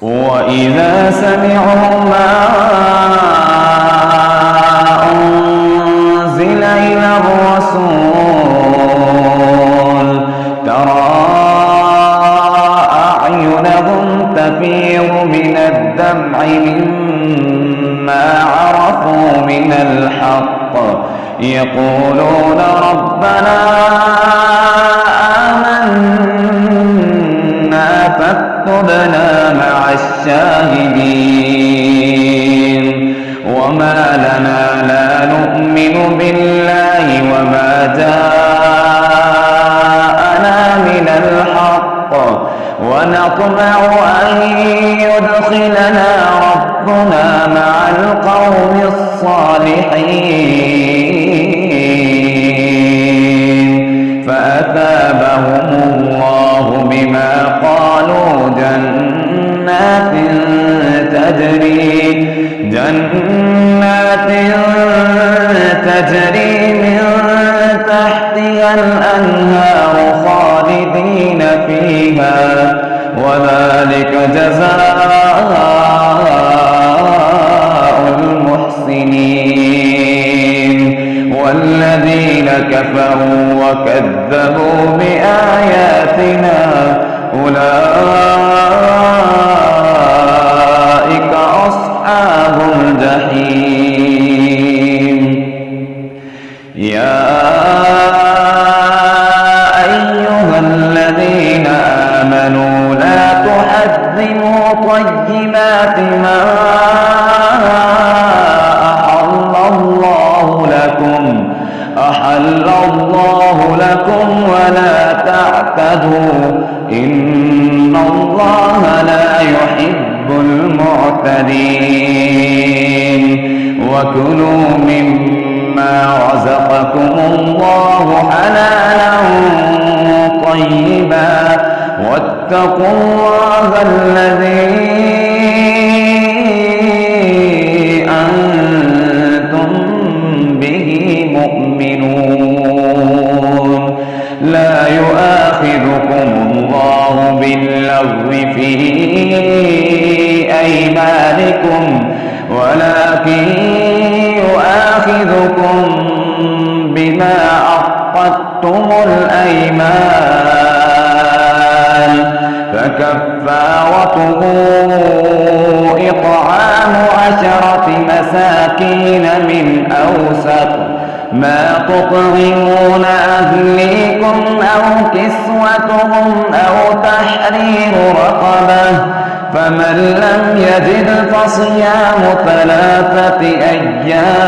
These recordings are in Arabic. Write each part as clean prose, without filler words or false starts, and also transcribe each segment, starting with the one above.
وإذا سمعوا ما أنزل إلى الرسول ترى أعينهم تفيض من الدمع مما عرفوا من الحق يقولون ربنا آمنا فاكتبنا مع الشاهدين وما لنا لا نؤمن بالله وما جاءنا من الحق ونطمع أن يدخلنا ربنا مع القوم الصالحين فأثابهم الله بما قالوا جنات تجري من تحتها الأنهار خالدين فيها وذلك جزاء المحسنين والذين كفروا وكذبوا بآياتنا أولئك أصحاب الجحيم يا أيها الذين آمنوا لا تحرموا طيبات ما أحل الله لكم ولا تعتدوا إن الله لا يحب المعتدين وكلوا مما رزقكم الله حلالا طيبا واتقوا الله الذي أنتم به مؤمنون لا يؤاخذكم الله باللغو في أيمانكم ولكن يؤاخذكم بما عقدتم الأيمان فكفارته إطعام 10 مساكين من أوسط ما تطعمون أهليكم أو كسوتهم أو تحرير رقبة فمن لم يجد فصيام 3 أيام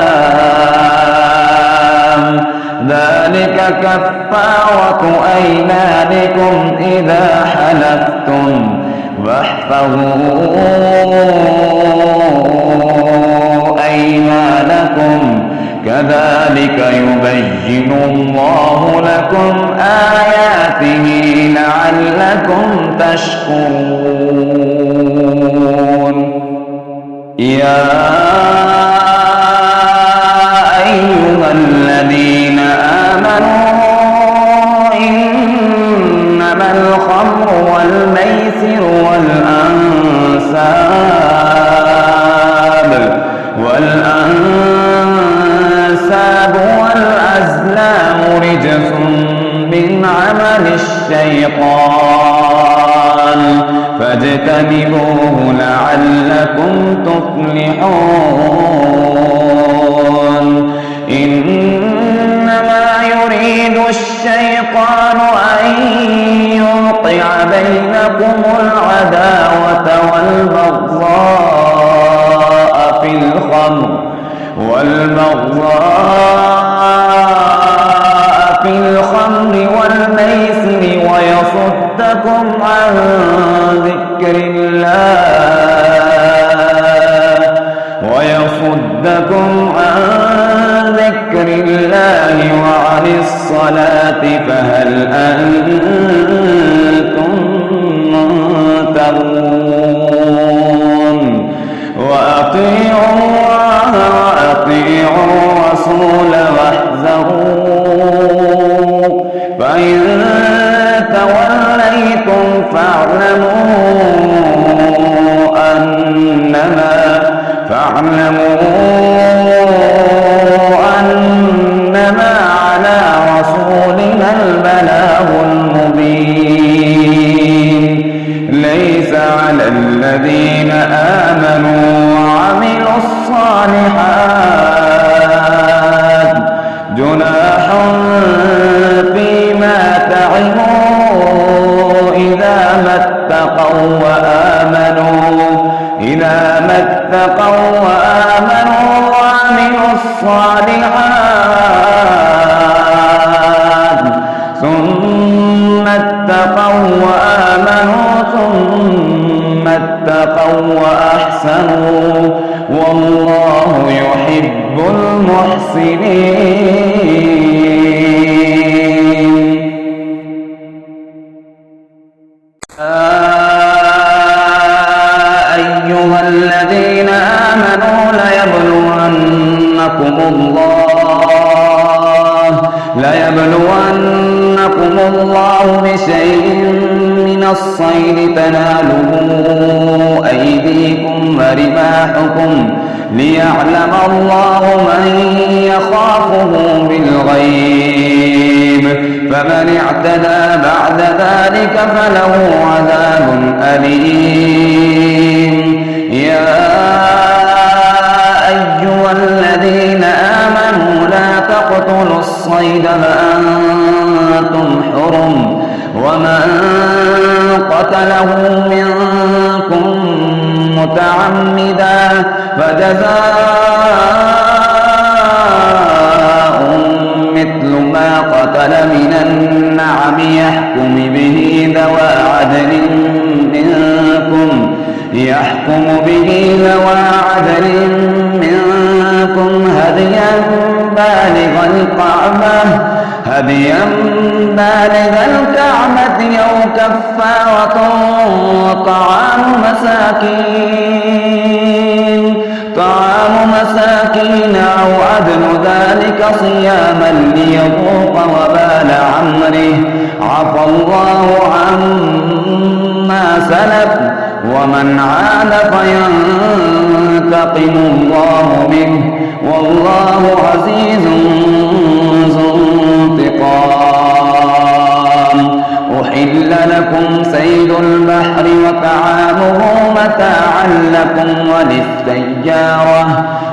ذلك كفارة أيمانكم إذا حلفتم واحفظوا أيمانكم كذلك يبين الله لكم آياته لعلكم تشكرون يا أيها الذين آمنوا إنما الخمر والميسر والأزلام رجس من عمل الشيطان فاجتنبوه لعلكم تفلحون إنما يريد الشيطان أن يوقع بينكم العداوة والبغضاء في الخمر والميسر ويصدكم عن ذكر الله وعن الصلاة فهل أنتم منتهون وأطيعوا الله وأطيعوا الرسول واحذروا فإن توليتم فاعلموا على الذين آمنوا وعملوا الصالحات جناح فيما تعموا إذا ما اتقوا وآمنوا وعملوا الصالحات ثم اتقوا وأحسنوا والله يحب المحسنين. أيها الذين آمنوا ليبلونكم الله بشيء من الصيد تناله أيديكم ورماحكم ليعلم الله من يخافه بالغيب فمن اعتدى بعد ذلك فله عذاب أليم. يا أيها الذين آمنوا لا تقتلوا الصيد وأنتم حرم ومن قتله منكم متعمدا فجزاء مثل ما قتل من النعم يحكم به ذوى عدل منكم هديا بالغ الكعبة أو كفارة طعام مساكين أو عدل ذلك صياما ليذوق وبال أمره عفى الله عما سلف ومن عاد فينتقم الله منه والله عزيز ذو انتقام. أحل لكم صيد البحر وطعامه متاعا لكم وللسيارة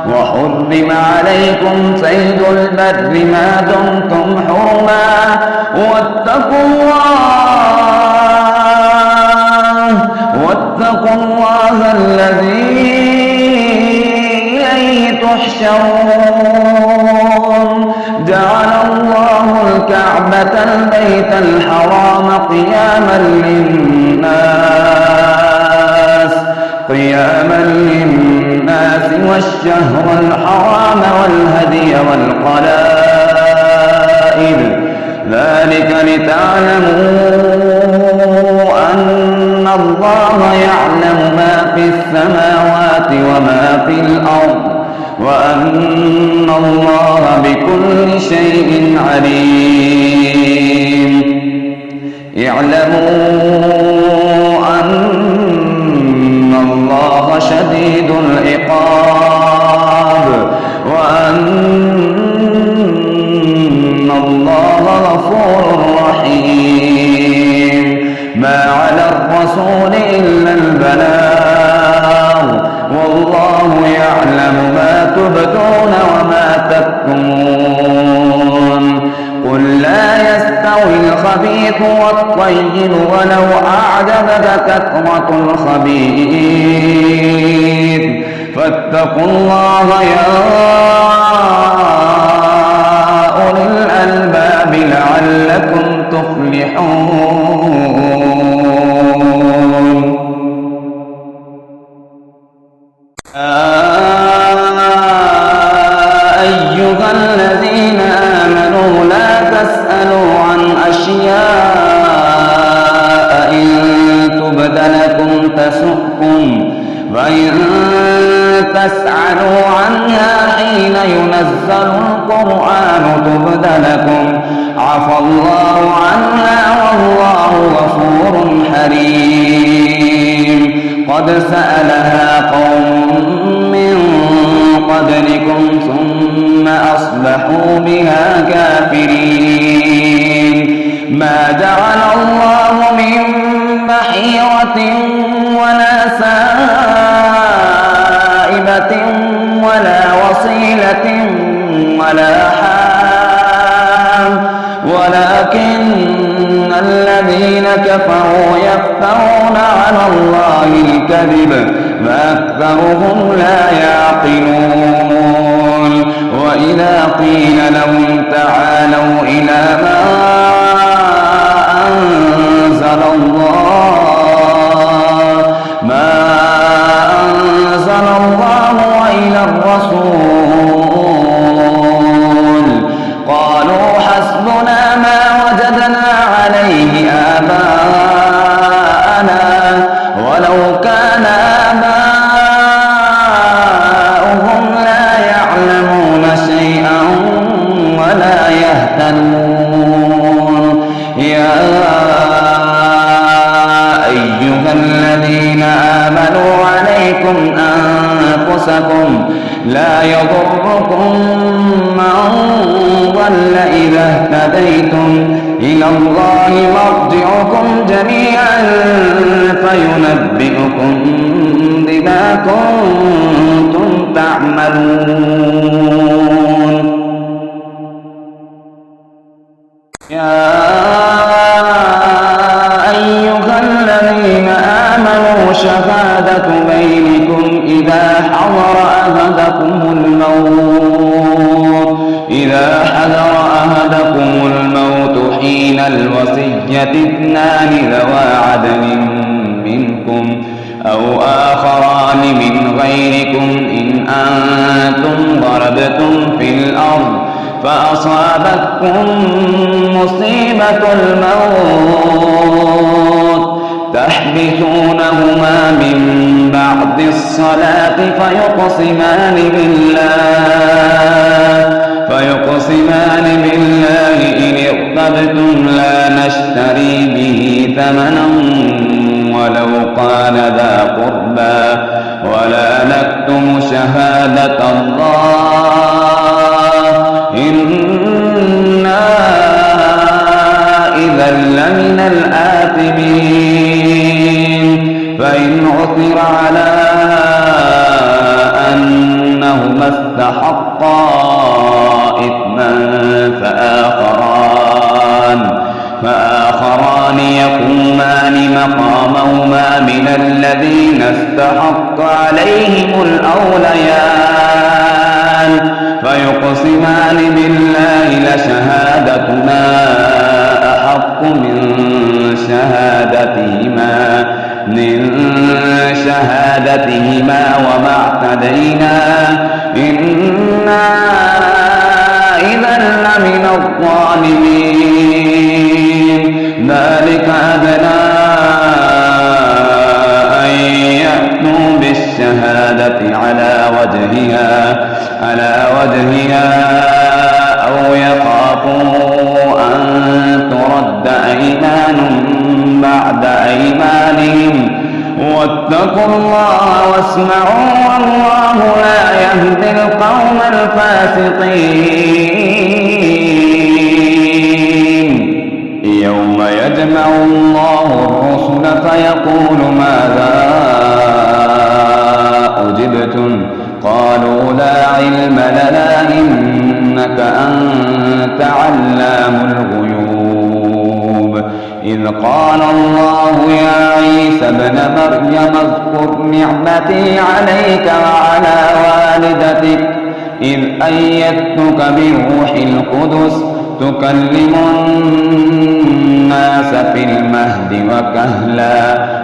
وحرم عليكم صيد البر ما دمتم حرما واتقوا الله الذي إليه تحشرون. جعل الله الكعبة البيت الحرام قياما للناس والشهر الحرام والهدي والقلائد ذلك لتعلموا أن الله يعلم ما في السماوات وما في الأرض وأن الله بكل شيء عليم. اعلموا أن الله شديد العقاب وأن الله غفور رحيم. ما على الرسول إلا البلاغ والله يعلم ما تبدون وما تكتمون. قل لا يستوي الخبيث والطيب ولو أعجبك كثرة الخبيث فاتقوا الله يا أولي الألباب لعلكم تفلحون. أيها الذين آمنوا لا تسألوا عن أشياء إن تبد لكم تسؤكم وإن تسألوا عنها حين ينزل القرآن تبد لكم عفى الله عنها والله غفور حليم. قد سألها قوم من قبلكم ثم أصبحوا بها كافرين. ما جعل الله من بحيرة ولا سائبة ولا وصيلة ولا حام ولكن الذين كفروا يفترون على الله الكذب فأكثرهم لا يعقلون وإذا قيل لهم تعالوا إلى ما أنزل الله وإلى الرسول قالوا حسبنا ما وجدنا عليه آباءنا ولو كان آباؤهم لا يعلمون شيئا ولا يهتدون يا أيها الذين آمنوا عليكم أنفسكم لا يضركم من ضل إذا اهتديتم إلى الله مرجعكم جميعا فينبئكم بما كنتم تعملون يا أيها الذين آمنوا شهادة بينكم إذا حضر أحدكم الموت حين الوصية اثنان ذوى عدل منكم أو آخران من غيركم إن أنتم ضربتم في الأرض فأصابتكم مصيبة الموت تحبسونهما من بعد الصلاة فيقسمان بالله إن ارتبتم لا نشتري به ثمنا ولو كان ذا قربى ولا نكتم شهادة الله إنا إذا لمن الآثمين فإن عثر على أنهما استحقا إثما فآخران يقومان مقامهما من الذين استحق عليهم الأوليان فيقسمان بالله لشهادتنا أحق من شهادتهما وما اعتدينا إنا إذا لمن الظالمين ذلك أدنى أن يأتوا بالشهادة على وجهها أو يخافوا أن ترد أيمان بعد أيمانهم واتقوا الله واسمعوا والله لا يهدي القوم الفاسقين يوم يجمع الله الرسل فيقول ماذا أجبتم قالوا لا علم لنا إنك أنت علام الغيوب إذ قال الله يا عيسى ابن مريم اذكر نعمتي عليك وعلى والدتك إذ أيدتك بروح القدس تكلم الناس في المهد وكهلا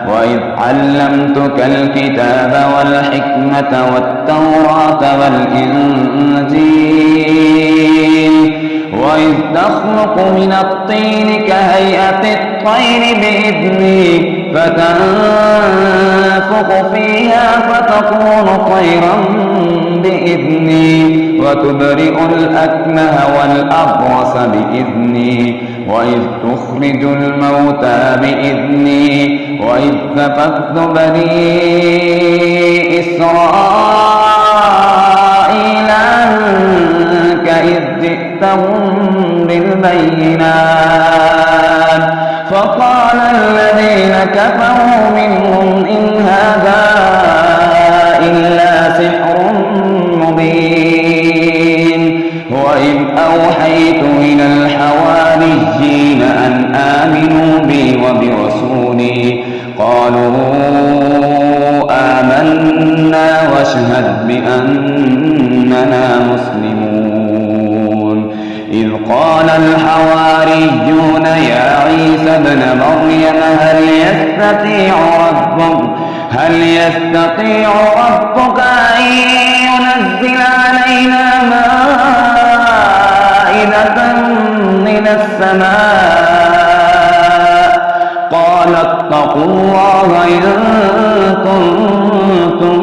وإذ علمتك الكتاب والحكمة والتوراة والإنجيل وإذ تخلق من الطين كهيئة الطير بإذني فتنفخ فيها فتكون طيرا بإذني وتبرئ الأكمه والأبرص بإذني وإذ تخرج الموتى بإذني وإذ كففت بني إسرائيل عنك إذ جئتهم بالبينات فقال الذين كفروا واشهد بأننا مسلمون. إذ قال الحواريون يا عيسى ابن مريم هل يستطيع ربك أن ينزل علينا مائدة من السماء؟ قال اتقوا الله إن كنتم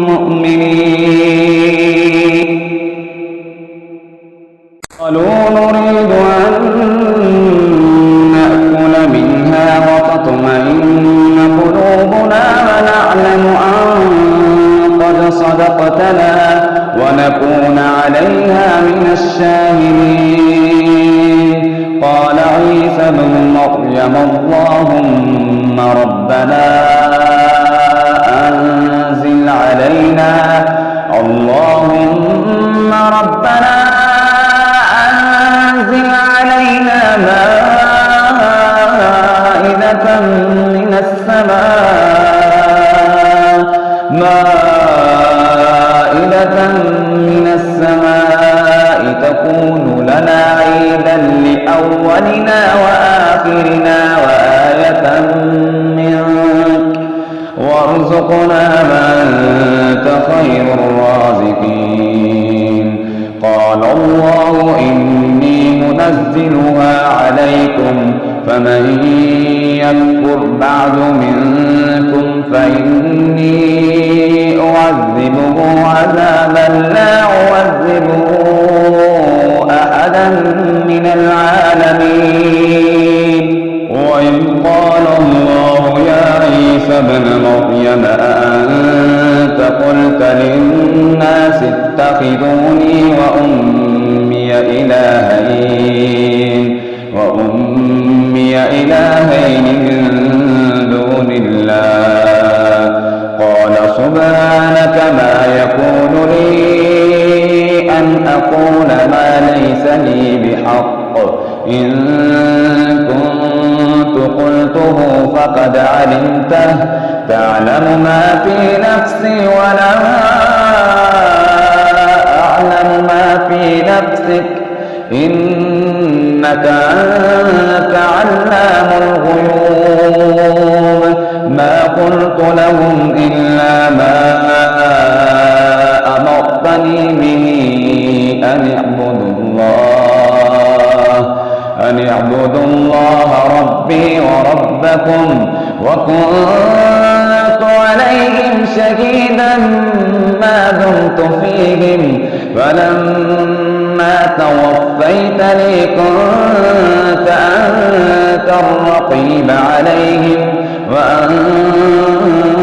مؤمنين. قالوا نريد أن نأكل منها وتطمئن قلوبنا ونعلم أن قد صدقتنا ونكون عليها من الشاهدين. قال عيسى ابن مريم اللهم ربنا أنزل علينا مائدة من السماء تكون لنا عيدا لأولنا وآخرنا وآية منك وارزقنا وأنت خير الرازقين. قال الله إني منزلها عليكم فمن يكفر بعد منكم فإني أعذبه عذابا لا أعذبه أحدا من العالمين. وإذ قال الله يا عيسى ابن مريم أأنت قلت للناس اتخذوني وأمي إلهين من دون الله. قال سبحانك ما يكون لي أن أقول ما ليس لي بحق إن كنت قلته فقد علمته تعلم ما في نفسي ولا أعلم ما في نفسك إنك أنت علام الغيوب. ما قلت لهم إلا ما أمرتني به أن اعبدوا الله ربي وربكم وكنت عليهم شهيدا ما دمت فيهم فلما توفيتني كنت أنت الرقيب عليهم وأنت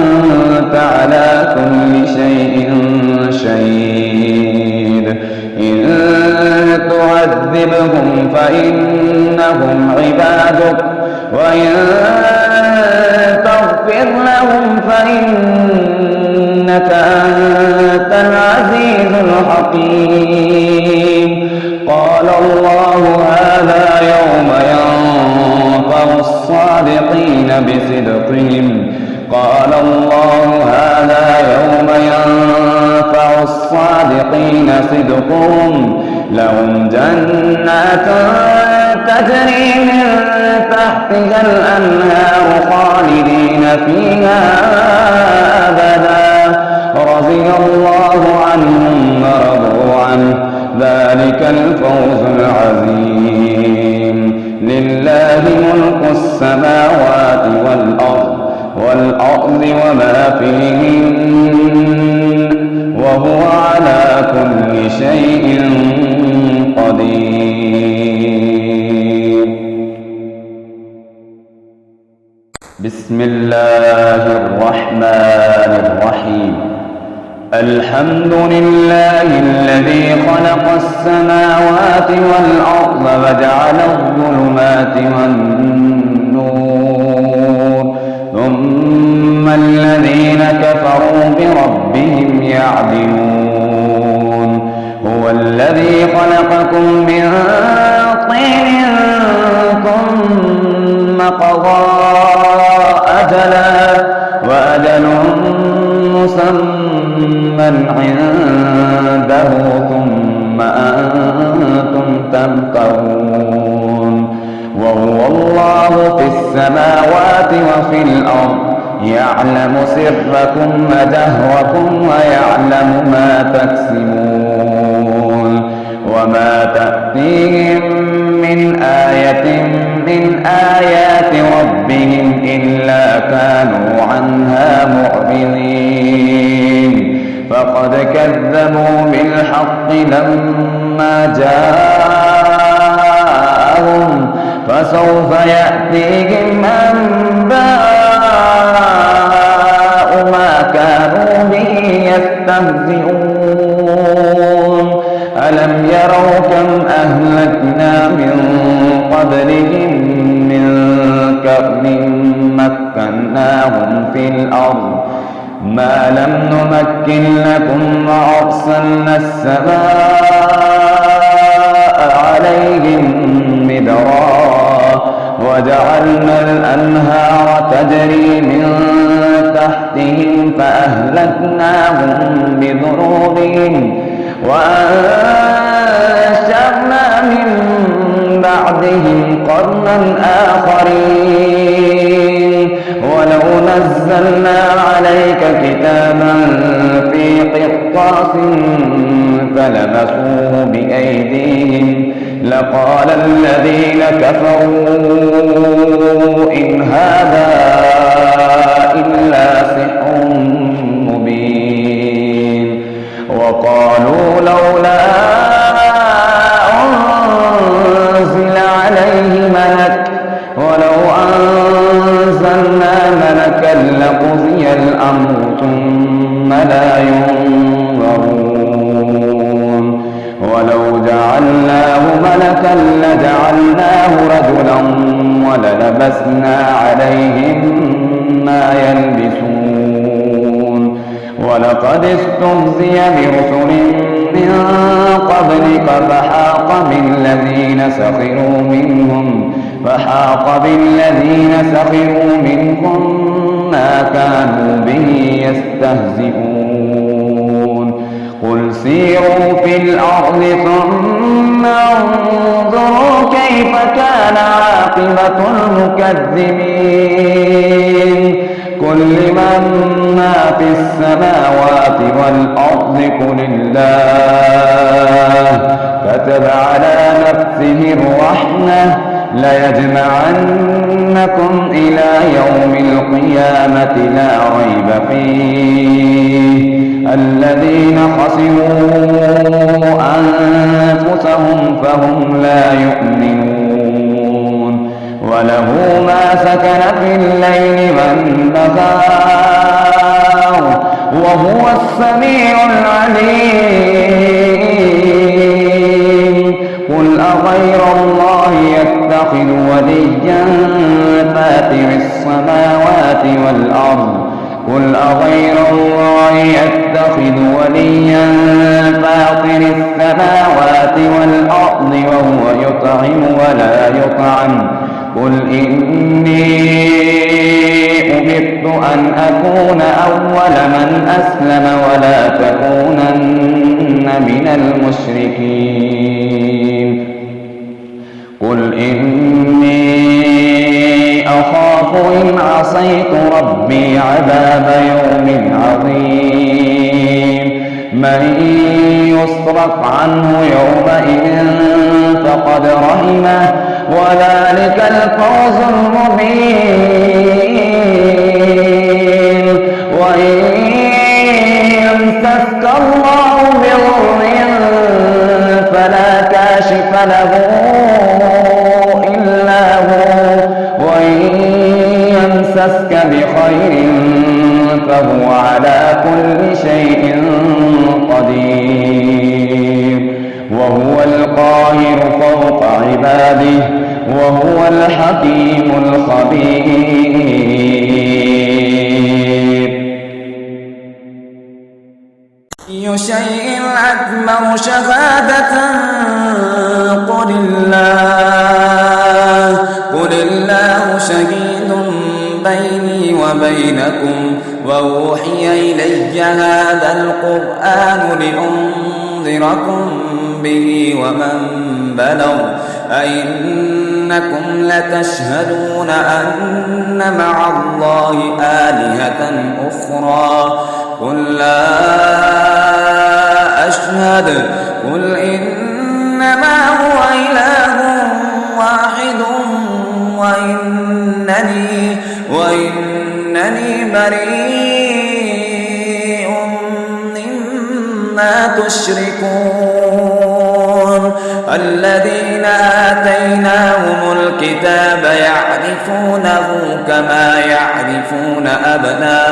على كل شيء شهيد. إن تعذبهم فإنهم عبادك وإن تغفر لهم فإنك أنت العزيز الحكيم. قال الله هذا يوم ينفع الصادقين بصدقهم صدقهم لهم جنات تجري من تحتها الأنهار خالدين فيها أبدا رضي الله عنهم ورضوا عنه ذلك الفوز العظيم. لله ملك السماوات والأرض وما فيهن وهو على كل شيء قدير. بسم الله الرحمن الرحيم. الحمد لله الذي خلق السماوات والأرض وجعل الظلمات والنور ثم الذين كفروا بربهم يعدلون. هو الذي خلقكم من طين ثم قضى أجلا وأجل مسمى من عنده ثم أنتم تمترون وهو الله في السماوات وفي الأرض يعلم سركم وجهركم ويعلم ما تكسبون وما تأتيهم من آية من آيات ربهم إلا كانوا عنها معرضين فقد كذبوا بالحق لما جاءهم فسوف يأتيهم أنباء ما كانوا به يستهزئون ألم يروا كم أهلكنا من قبلهم من قرن مكناهم في الأرض ما لم نمكن لكم وأرسلنا السماء عليهم مدرارا وجعلنا الأنهار تجري من تحتهم فأهلكناهم بذنوبهم وأنشأنا من بعدهم قرنا آخرين ولو نزلنا عليك كتابا في قرطاس فلمسوه بأيديهم لقال الذين كفروا إن هذا إلا سحر مبين وقالوا لولا أنزل عليه ملك ولو أنزلنا ملكا لقضي الأمر ثم لا ينظرون ولو جعلناه ملكا لجعلناه رجلا وللبسنا عليهم ما يلبسون ولقد استهزئ برسل من قبلك فحاق بالذين سخروا منهم ما كانوا به يستهزئون قل سيروا في الأرض ثم انظروا كيف كان عاقبة المكذبين قل لمن ما في السماوات والأرض قل الله كتب على نفسه الرحمة ليجمعنكم إلى يوم القيامة لا ريب فيه الذين خسروا أنفسهم فهم لا يؤمنون وله ما سكن في الليل والنهار وهو السميع العليم قل أغير الله يتخذ وليا فاتر السماوات والأرض قل أغير الله يتخذ وليا فاطر السماوات والأرض وهو يطعم ولا يطعم قل إني أمرت أن أكون أول من أسلم ولا تكونن من المشركين قل إني أخاف إن عصيت ربي عذاب يوم عظيم من يصرف عنه يومئذ فقد رحمه وذلك الفوز المبين وإن يمسسك الله بضر فلا كاشف له إلا هو وإن يمسسك بخير فهو على كل شيء قدير وهو القاهر فوق عباده وهو الحكيم الخبير أي شيء أكبر شهادة قل الله شهيد بيني وبينكم وأوحي إلي هذا القرآن لأنذركم به ومن بلغ أئنكم لتشهدون أن مع الله آلهة أخرى قل لا أشهد قل إنما هو إله واحد وإنني بريء مما تشركون الذين آتيناهم الكتاب يعرفونه كما يعرفون أبناءهم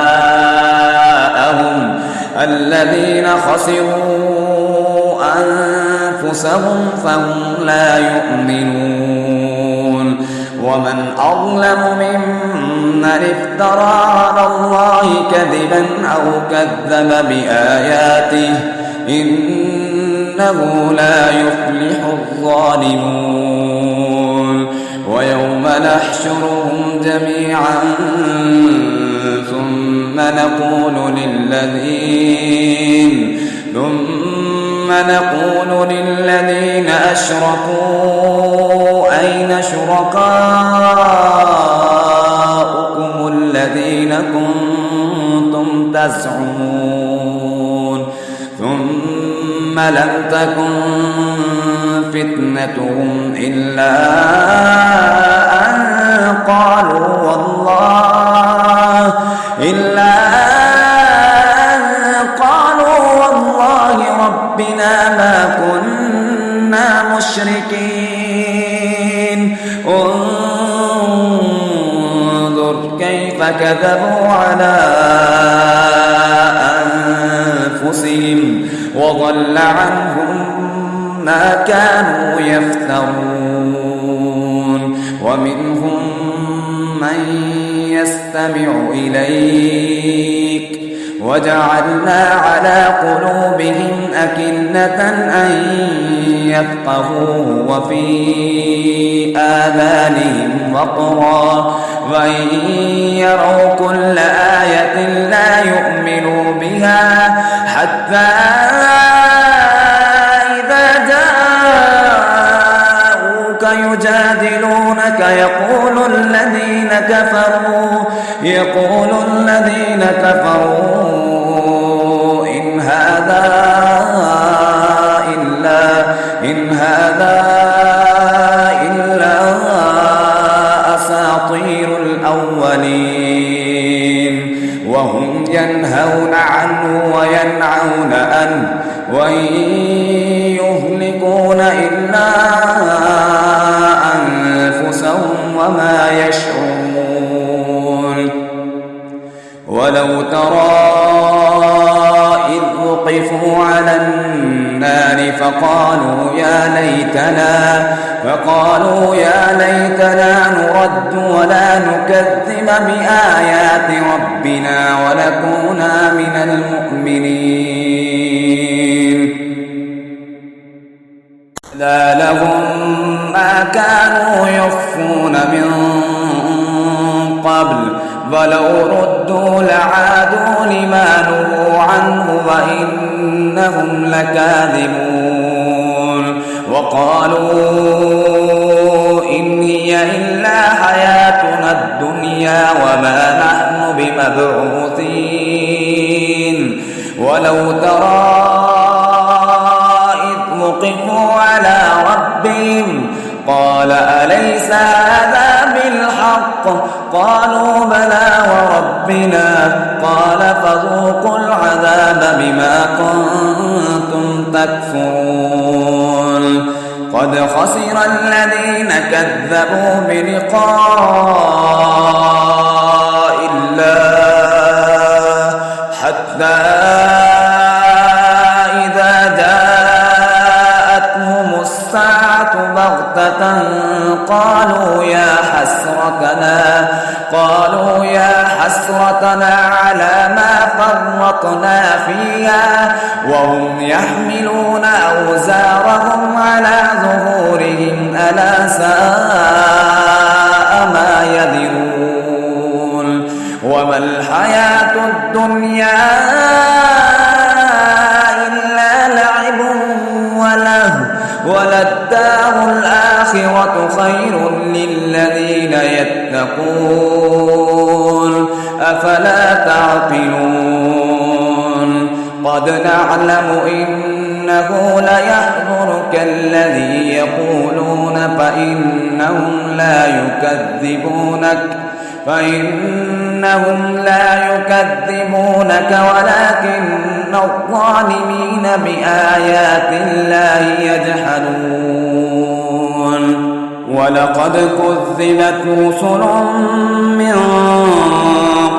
الذين خسروا أنفسهم فهم لا يؤمنون ومن أظلم ممن افترى على الله كذبا أو كذب بآياته إنه لا يفلح الظالمون ويوم نحشرهم جميعا ثم نقول للذين أشركوا أين شركاؤكم الذين كنتم تزعمون ثم لم تكن فتنتهم إلا أن قالوا والله ربنا ما كنا مشركين انظر كيف كذبوا على أنفسهم وضل عنهم ما كانوا يفترون ومنهم من يستمع إليك وجعلنا على قلوبهم أكنة أن يفقهوه وفي آذانهم وقرا وإن يروا كل آية لا يؤمنوا بها حتى إذا جاءوك يجادلونك يقول الذين كفروا إن هذا إلا أساطير الأولين وهم ينهون عنه وينعون عنه وإن يهلكون إلا أنفسهم وما يشعرون ولو ترى إذ وقفوا على النار فقالوا يا ليتنا نرد ولا نكذب بآيات ربنا ونكون من المؤمنين لا لهم ما كانوا يخفون من قبل ولو ردوا لعادوا لما نهوا عنه وإنهم لكاذبون وقالوا إن هي إلا حياتنا الدنيا وما نحن بمبعوثين ولو ترى إذ وقفوا على ربهم قال أليس هذا بالحق قالوا بلى وربنا قال فذوقوا العذاب بما كنتم تكفرون قد خسر الذين كذبوا بلقاء الله حتى إذا جاءتهم الساعة بغتة قالوا يا حسرتنا على ما فرطنا فيها وهم يحملون أوزارهم على ظهورهم ألا ساء ما يذرون وما الحياة الدنيا إلا لعب وله وللدار الآخرة خير للذين يتقون أفلا تعقلون قد نعلم إنه ليحزنك الذي يقولون فإنهم لا يكذبونك ولكن الظالمين بآيات الله يجحدون ولقد كذبت رسل من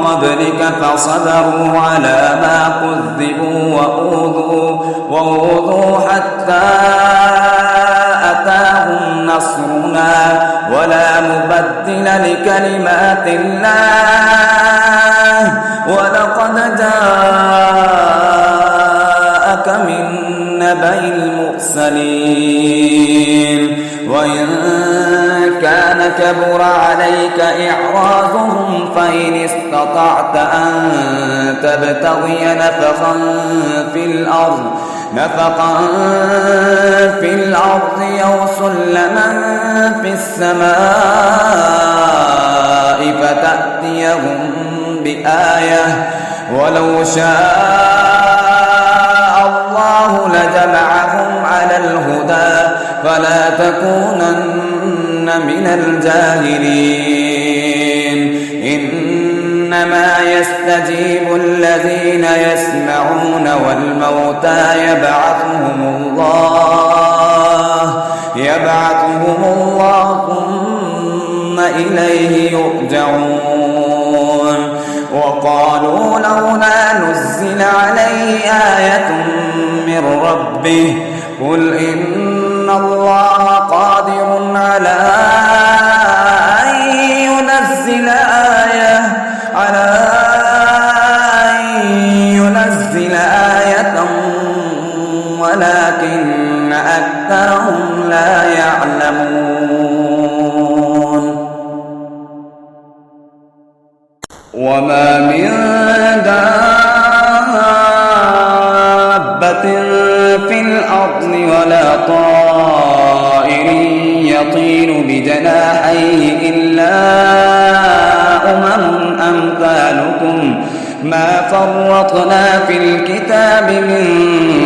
قبلك فصبروا على ما كذبوا وأوذوا حتى أتاهم نصرنا ولا مبدل لكلمات الله ولقد جاءك من نبأ المرسلين وإن كان كبر عليك إعراضهم فإن استطعت أن تبتغي نفقا في الأرض أو سلما في السماء فتأتيهم بآية ولو شاء الله لجمعهم على الهدى فلا تكونن من الجاهلين إنما يستجيب الذين يسمعون والموتى يبعثهم الله ثم إليه يرجعون وقالوا لولا نزل عليه آية من ربه قل إن الله قادر على أن ينزل آية ولكن أكثرهم لا يعلمون وما من دابة في الأرض ولا طائر يطير بجناحيه إلا أمثالكم ما فرطنا في الكتاب من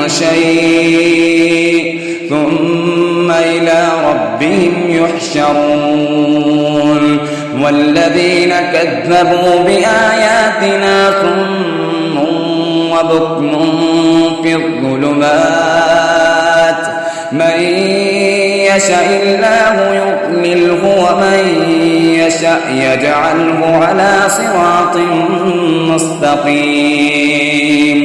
شيء ثم إلى ربهم يحشرون والذين كذبوا بآياتنا صم وبكم في الظلمات من يشاء الله يضلله ومن يشاء يجعله على صراط مستقيم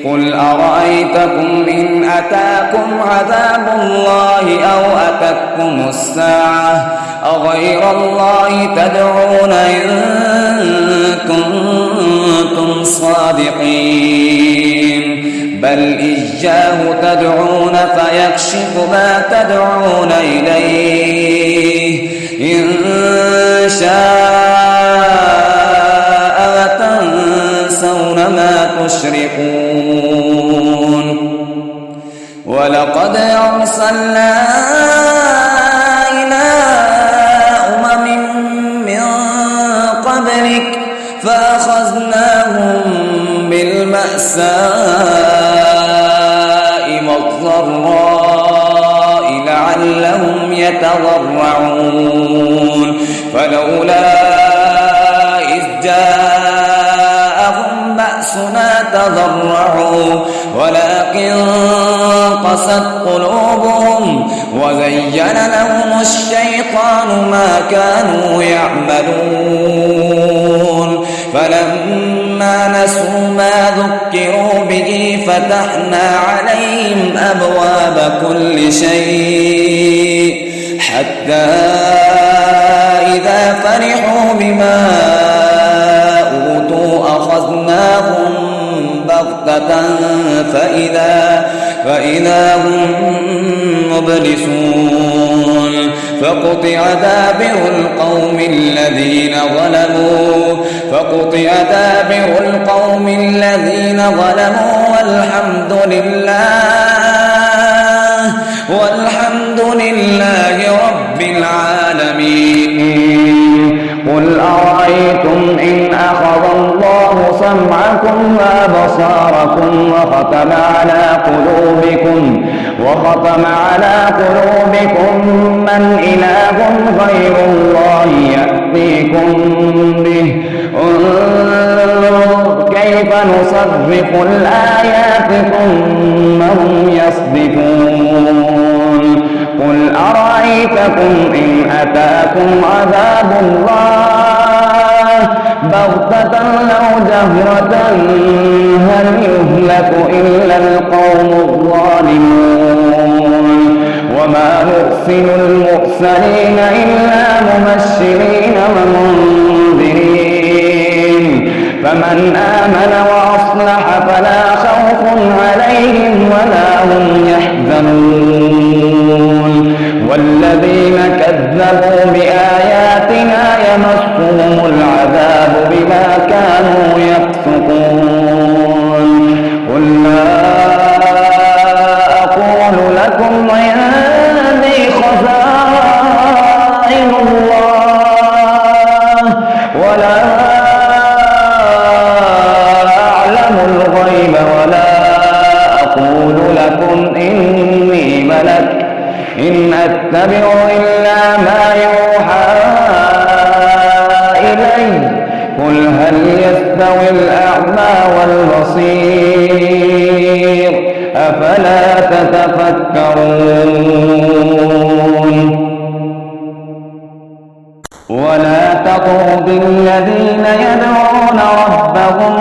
قل أرأيتكم إن أتاكم عذاب الله أو أتتكم الساعة أغير الله تدعون إن كنتم صادقين بل إياه تدعون فيكشف ما تدعون إليه إن شاء وتنسون ما تشركون ولقد أرسلنا إلى أمم من قبلك فأخذناهم بالبأساء والضراء لعلهم يتضرعون فلولا إذ جاءهم بأسنا تضرعوا ولكن قست قلوبهم وزين لهم الشيطان ما كانوا يعملون فلما نسوا ما ذكروا به فتحنا عليهم أبواب كل شيء حتى إذا فرحوا بما أوتوا أخذناهم بغتة فإذا هم مبلسون فقطع دابر القوم الذين ظلموا والحمد لله رب العالمين. قل أرأيتم إن أخذ الله سمعكم وأبصاركم وختم على قلوبكم من إله غير الله يأتيكم به؟ انظر كيف نصرف الآيات ثم هم يصدفون. قل أرأيتكم إن أتاكم عذاب الله بغتة أو جهرة هل يهلك إلا القوم الظالمون؟ وما نرسل المرسلين إلا مبشرين ومنذرين فمن آمن وأصلح فلا خوف عليهم ولا هم يحزنون. والذين كذبوا بآياتنا يمسهم العذاب بما كانوا يفسقون. قل لا أقول لكم عندي خزائن الله ولا أعلم الغيب ولا أقول لكم إني ملك إن أتبع إلا ما يوحى إلي. قل هل يستوي الأعمى والبصير أفلا تتفكرون. ولا تطرد الذين يدعون ربهم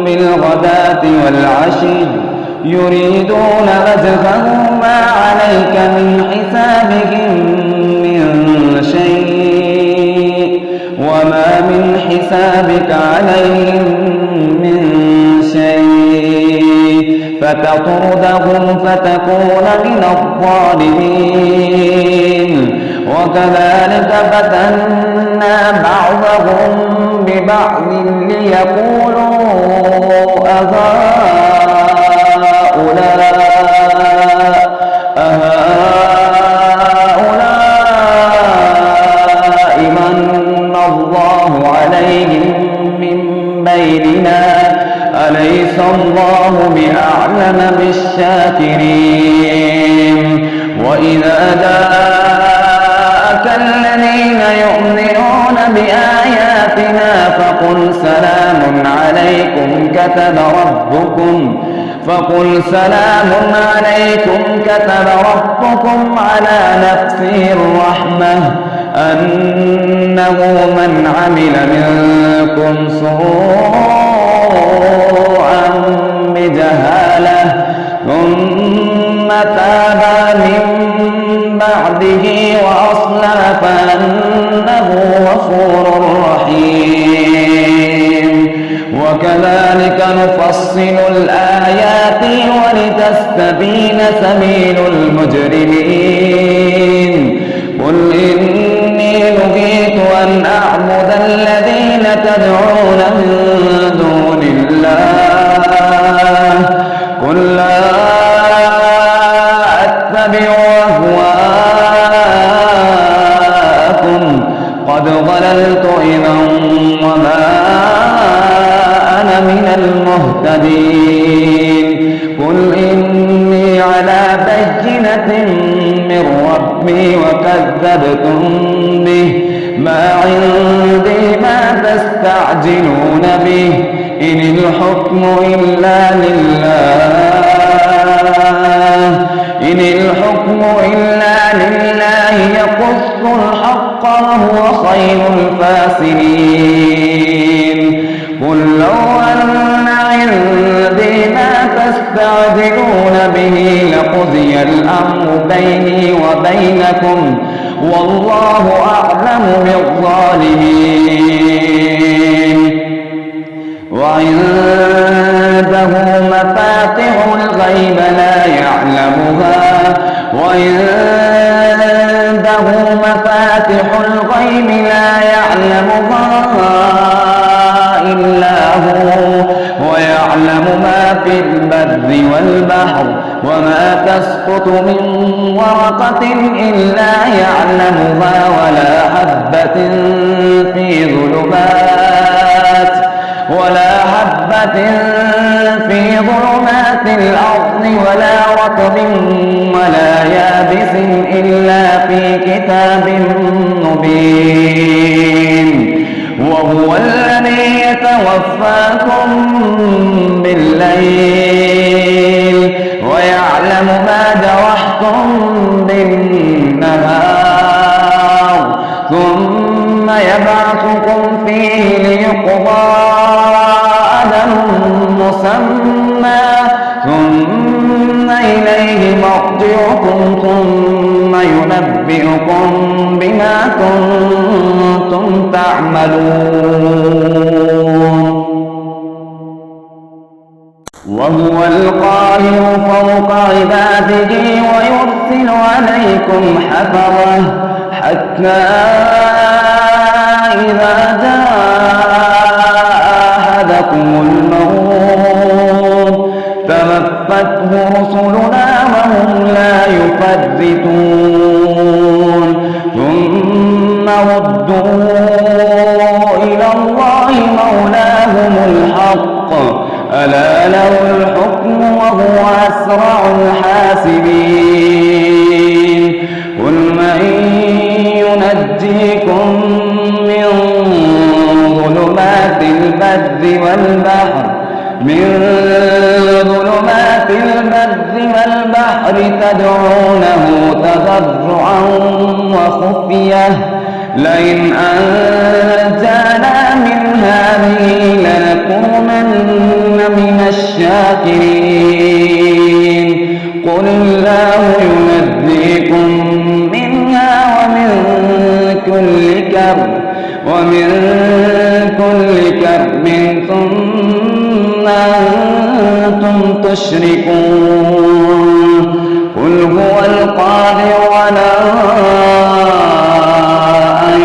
بالغداة والعشي يريدون وجهه ما عليك من حسابهم من شيء وما من حسابك عليهم من شيء فتطردهم فتكون من الظالمين. وكذلك فتنا بعضهم ببعض ليقولوا أهؤلاء من الله عليهم من بيننا أليس الله بأعلم بالشاكرين. وإذا جاءك الذين يؤمنون بآياتنا فقل سلام عليكم كتب ربكم على نفسه الرحمة أنه من عمل منكم سوءا بجهالة ثم تاب من بعده وأصلح فأنه غفور رحيم. وكذلك نفصل الآيات ولتستبين سبيل المجرمين. قل إني نهيت أن أعبد الذين تدعون من دون الله قل لا أتبع أهواءكم قد ضللت إذا وما أنا من المهتدين. قل إني على بينة من ربي وكذبتم به ما عندي ما تستعجلون به إن الحكم إلا لله يقص الحق وهو خير الفاصلين. قل لو أن عندي ما تستعجلون به لقضي الأمر بيني وبينكم والله أعلم بالظالمين. وعنده مفاتح الغيب لا يعلمها وعنده مفاتح الغيب لا يعلمها إلا هو ويعلم ما في البر والبحر وما تسقط من ورقة إلا يعلمها ولا حبة في ظلمات الأرض ولا رطب ولا يابس إلا في كتاب مبين وهو الذي يتوفاكم بالليل ويعلم ما جرحتم بالنهار ثم يبعثكم فيه ليقضى أجل مسمى ثم إليه مرجعكم ثم ينبئكم بما كنتم تعملون وهو القاهر فوق عباده ويرسل عليكم حفظه حتى إذا جاء أحدكم الموت توفته رسلنا وهم لا يفرطون ثم ردوا إلى الله مولاهم الحق ألا له الحكم وهو أسرع الحاسبين قل من ينجيكم من ظلمات البر والبحر تدعونه تضرعا وخفية لئن أنجانا من هذه لنكونن من الشاكرين قل الله ينجيكم منها ومن كل كرب ثم أنتم تشركون قل هو القادر على أن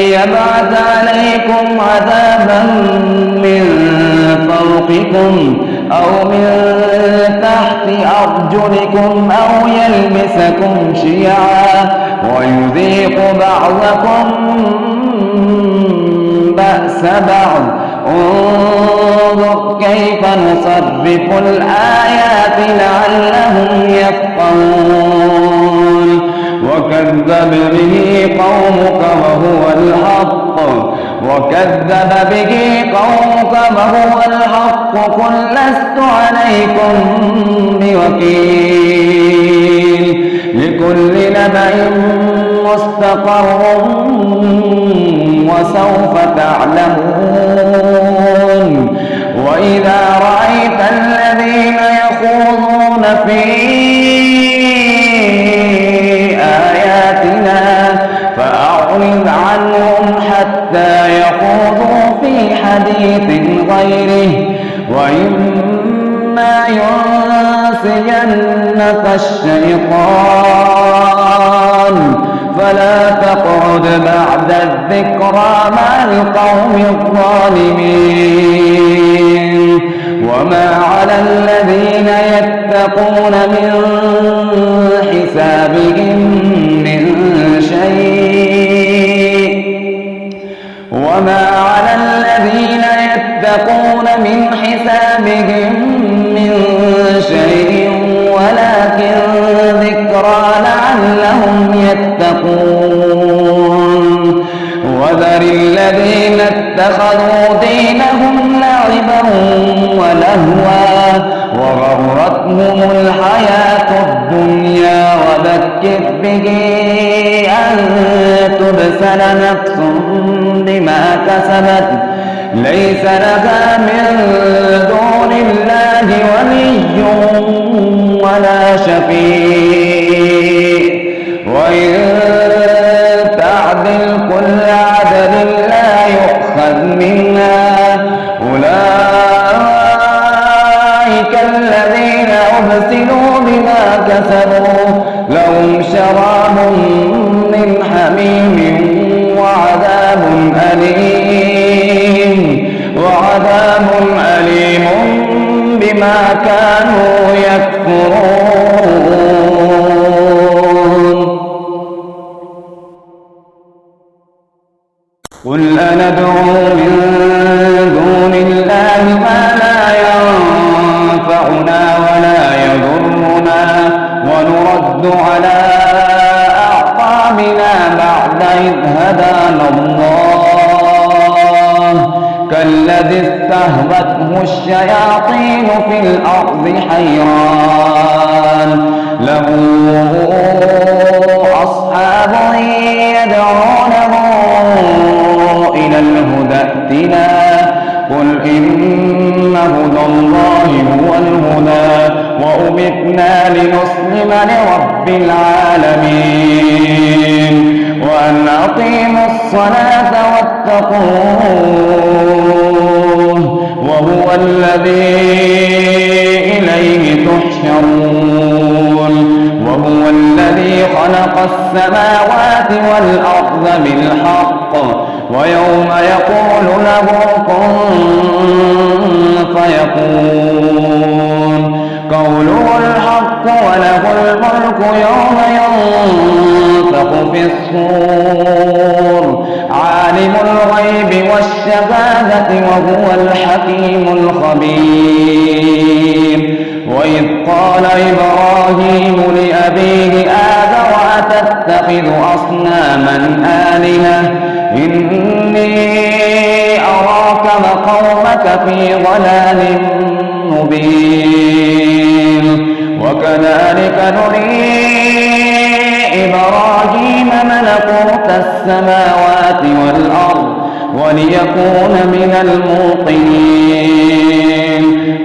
يبعث عليكم عذابا من فوقكم أو من تحت أرجلكم أو يلبسكم شيعا ويذيق بعضكم بأس بعض انظر كيف نصرف الآيات لعلهم يفقهون وكذب به قومك وهو الحق قل لست عليكم بوكيل لكل نبأ مستقر وسوف تعلمون وإذا رأيت الذين يخوضون في آياتنا فأعرض عنهم حتى يخوضوا في حديث غيره وإما ينسينك الشيطان فلا تقعد بعد الذكرى مع القوم الظالمين وما على الذين يتقون من حسابهم من شيء ولكن ذكرى لعلهم يتقون وذر الذين اتخذوا دينهم لعبا ولهوا وغرتهم الحياة الدنيا وذكر به أن تبسل نفس بما كسبت ليس لها من دون الله ولي ولا شفيع وإن تعدل كل عدل لا يؤخذ منها أولئك الذين أبسلوا بما كسبوا كانوا يكفرون قل أندعو من دون الله ما لا ينفعنا ولا يضرنا ونرد على أعقابنا بعد إذ هدانا الله كالذي استهوته الشياطين في الأرض حيران له أصحاب يدعونه إلى الهدى ائتنا قل إن هدى الله هو الهدى وأمرنا لنسلم لرب العالمين وأن أقيموا الصلاة واتقوه وهو الذي إليه تحشرون وهو الذي خلق السماوات والأرض بالحق ويوم يقول له كن فيكون قوله الحق وله الملك يوم ينفخ في الصور عالم الغيب والشهادة وهو الحكيم الخبير وإذ قال إبراهيم لأبيه آذر أتتخذ أصناما آلهة إني أراك وقومك في ضلال مبين وكذلك نري إبراهيم ملكوت السماوات والأرض وليكون من الموقنين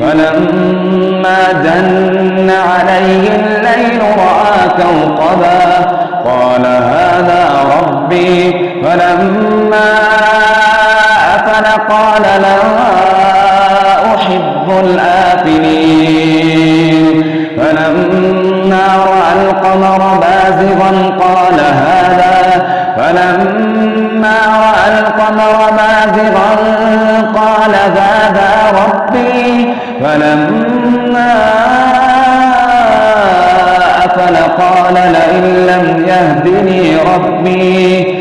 فلما جن عليه الليل رأى كوكبا قال هذا ربي فلما أفل قال لا أحب الآفلين فلما رأى القمر بازغا قال هذا فلما رأى القمر بازغا قال هذا ربي فلما أفل قال لئن لم يهدني ربي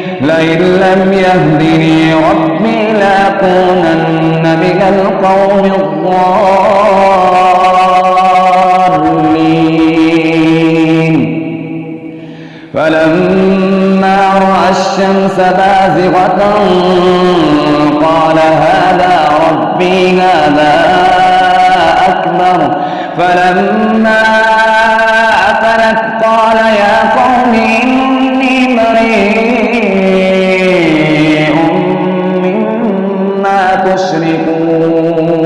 لأكونن من القوم الضالين فلما رأى الشمس بازغة قال هذا ربي هذا أكبر فلما أفلت قال يا قوم إني بريء مما تشركون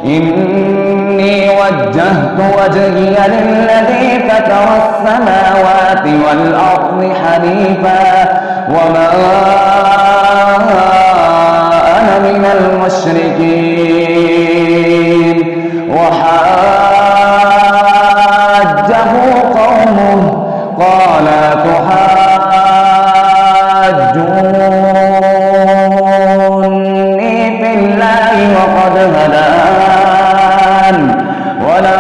إني وجهت وجهي للذي فطر السماوات والأرض حنيفا وما أنا من المشركين وحاجه قومه قال تحاجوني في الله وقد هدان ولا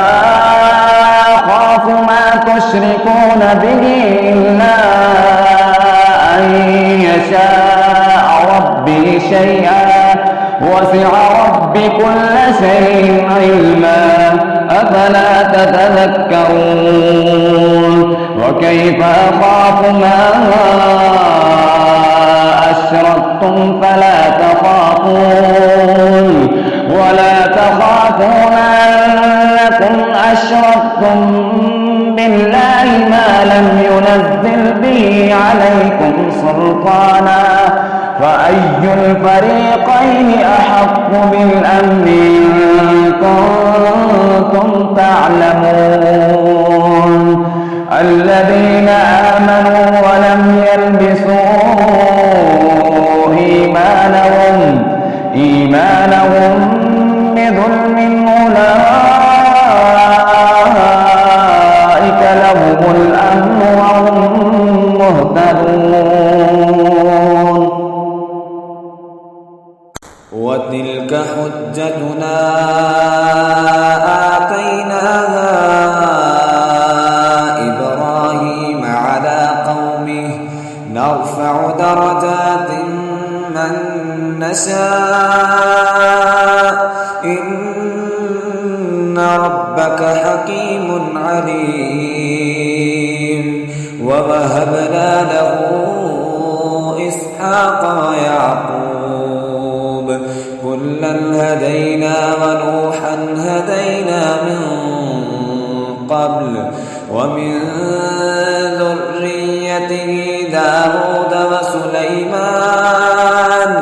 أخاف ما تشركون به إلا أن يشاء ربي شيئا وسع ربي كل شيء علما أفلا تتذكرون وكيف أخاف ما أشركتم فلا تخافون ولا تخافون أنكم أشركتم بالله ما لم ينزل به عليكم سلطانا فأي الفريقين أحق بالأمن إن كنتم تعلمون الذين آمنوا ولم يلبسوا إيمانهم بظلم أولئك لهم الأمن وهم مهتدون وتلك حجتنا آتيناها إبراهيم على قومه نرفع درجات من نشاء إن ربك حكيم عليم ووهبنا له إسحاق ويعقوب كلا هدينا ونوحا هدينا من قبل ومن ذريته داود وسليمان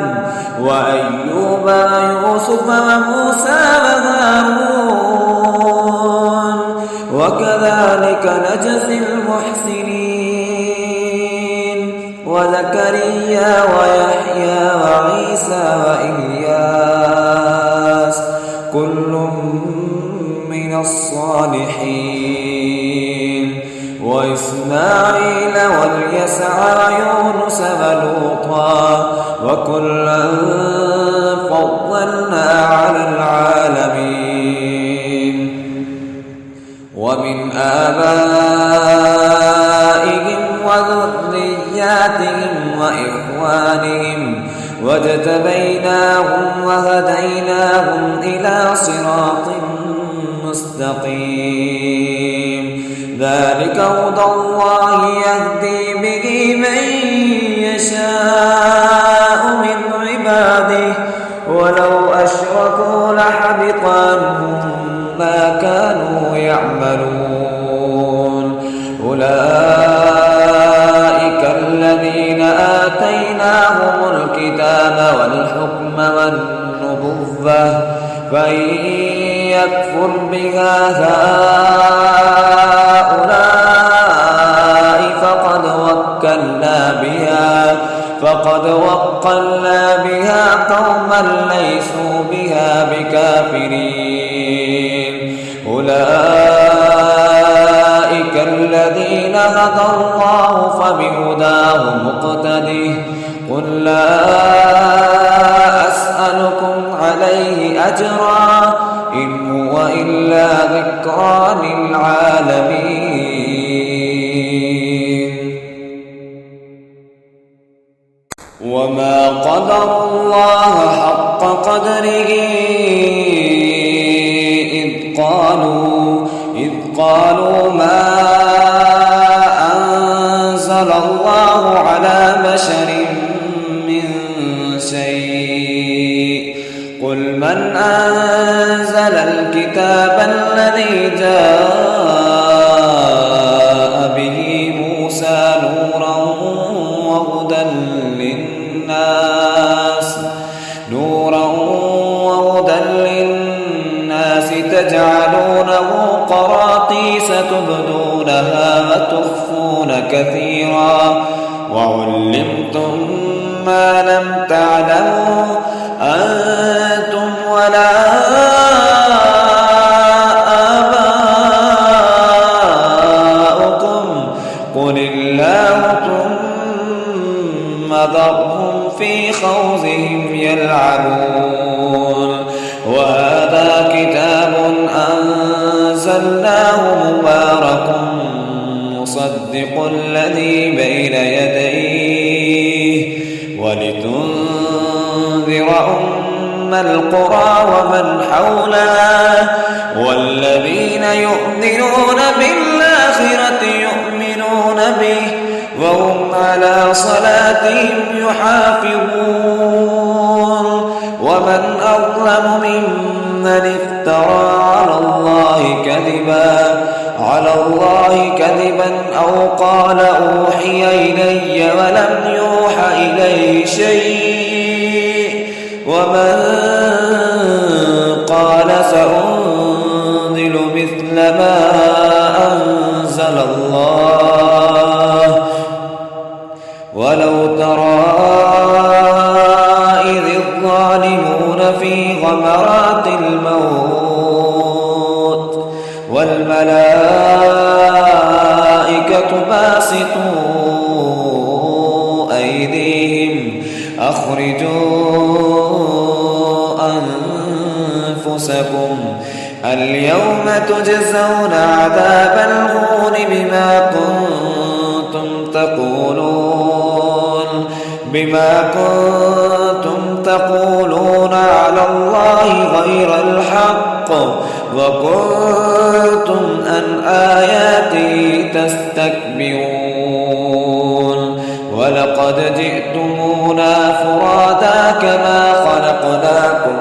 وأيوب ويوسف وموسى وهارون وكذلك نجزي المحسنين وزكريا ويحيى وعيسى وإلياس كل من الصالحين وإسماعيل واليسع ويونس ولوطا وكلا فضلنا على العالمين ومن آبائهم وذرياتهم وإخوانهم واجتبيناهم وهديناهم إلى صراط مستقيم ذلك هدى الله يهدي به من يشاء من عباده ولو أشركوا لحبط عنهم ما كانوا يعملون أولئك الذين آتيناهم الكتاب والحكم والنبوة فإن يكفر بها هؤلاء فقد وكلنا بها قوما ليسوا بها بكافرين أولئك الذين هدى الله فبهداه مقتده قل لا أسألكم عليه أجرا إن هو إلا ذكرى للعالمين وما قدر الله حق قدره إذ قالوا ما أنزل الله على بشر من شيء قل من أنزل الكتاب الذي جاء به موسى نورا وهدى للناس تجعلونه قراطيس تبدونها وتخفون كثيرا وعلمتم ما لم تعلموا أنتم ولا آباؤكم قل الله ثم ذرهم في خوضهم يلعبون وهذا كتاب أنزلناه مبارك مصدق الذي بين يديه ولتنذر أم القرى ومن حولها والذين يؤمنون بالآخرة يؤمنون به وهم على صلاتهم يحافظون ومن أظلم ممن افترى على الله كذبا أو قال أوحي إلي ولم يوحى إليه شيء ومن قال سأنزل مثل ما أنزل الله ولو ترى إذ الظالمون في غمرات الموت والملائكة باسطوا أيديهم أخرجوا أنفسكم اليوم تجزون عذاب الهون بما كنتم تقولون على الله غير الحق وكنتم عن آياته تستكبرون ولقد جئتمونا فرادا كما خلقناكم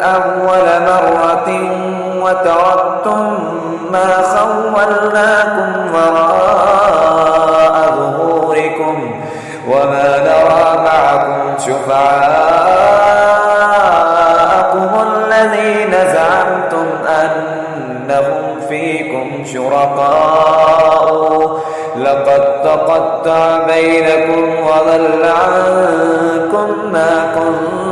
أول مرة وتركتم ما خولناكم وراء ظهوركم وما نرى معكم شفعاءكم الذين زعمتم أنهم فيكم شركاء لقد تقطع بينكم وضل عنكم ما كنتم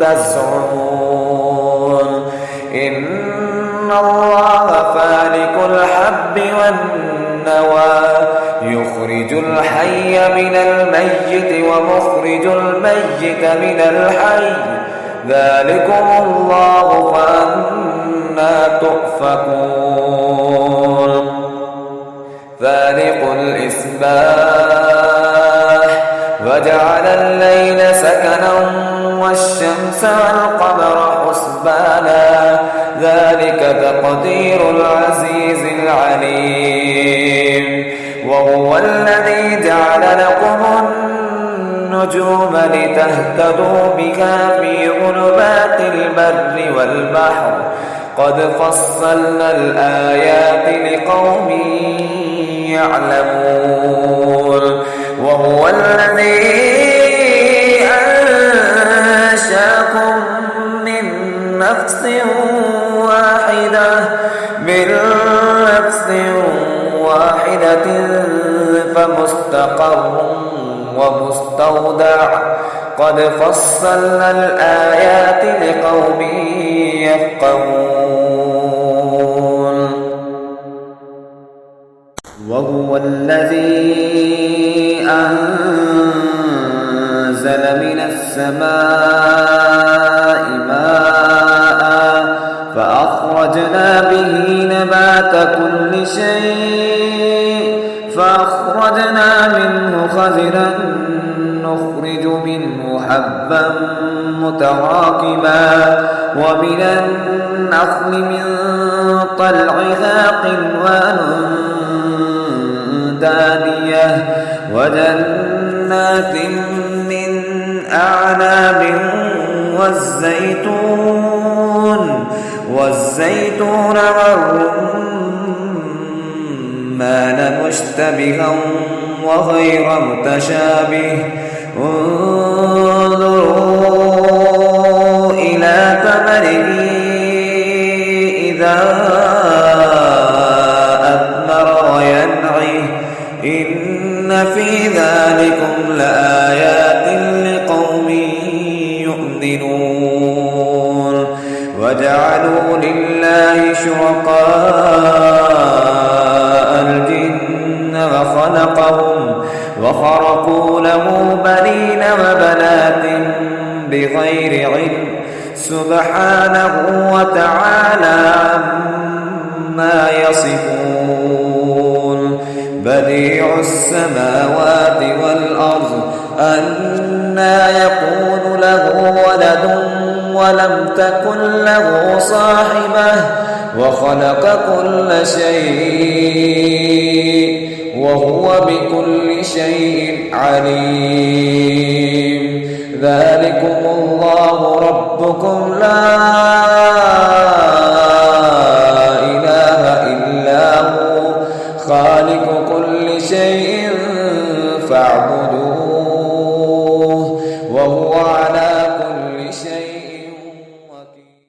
تزعمون إن الله فالق الحب والنوى يخرج الحي من الميت ومخرج الميت من الحي ذلكم الله فأنى تؤفكون فالق الإصباح وجعل الليل سكنا والشمس والقمر حسبانا ذلك تقدير العزيز العليم وهو الذي جعل لكم النجوم لتهتدوا بها في ظلمات البر والبحر قد فصلنا الآيات لقوم يعلمون وهو الذي أنشأكم من نفس واحدة فمستقر ومستودع قد فصلنا الآيات لقوم يفقهون وهو الذي أنزل من السماء ماء فأخرجنا به نبات كل شيء فأخرجنا منه خضرا نخرج منه حبا متراكبا ومن النخل من طلعها قنوان دانية وجنات من أعناب والزيتون والرمان مشتبها وغير متشابه انظروا إلى ثمره إذا أثمر وينعه إن في ذلكم لآيات لقوم يؤمنون وجعلوا لله شركاء الجن وخرقوا له بنين وبنات بغير علم سبحانه وتعالى عما يصفون بديع السماوات والأرض أنى يكون له ولد ولم تكن له صاحبة وخلق كل شيء وهو بكل شيء عليم ذلكم الله ربكم لا إله إلا هو خالق كل شيء فاعبدوه وهو على كل شيء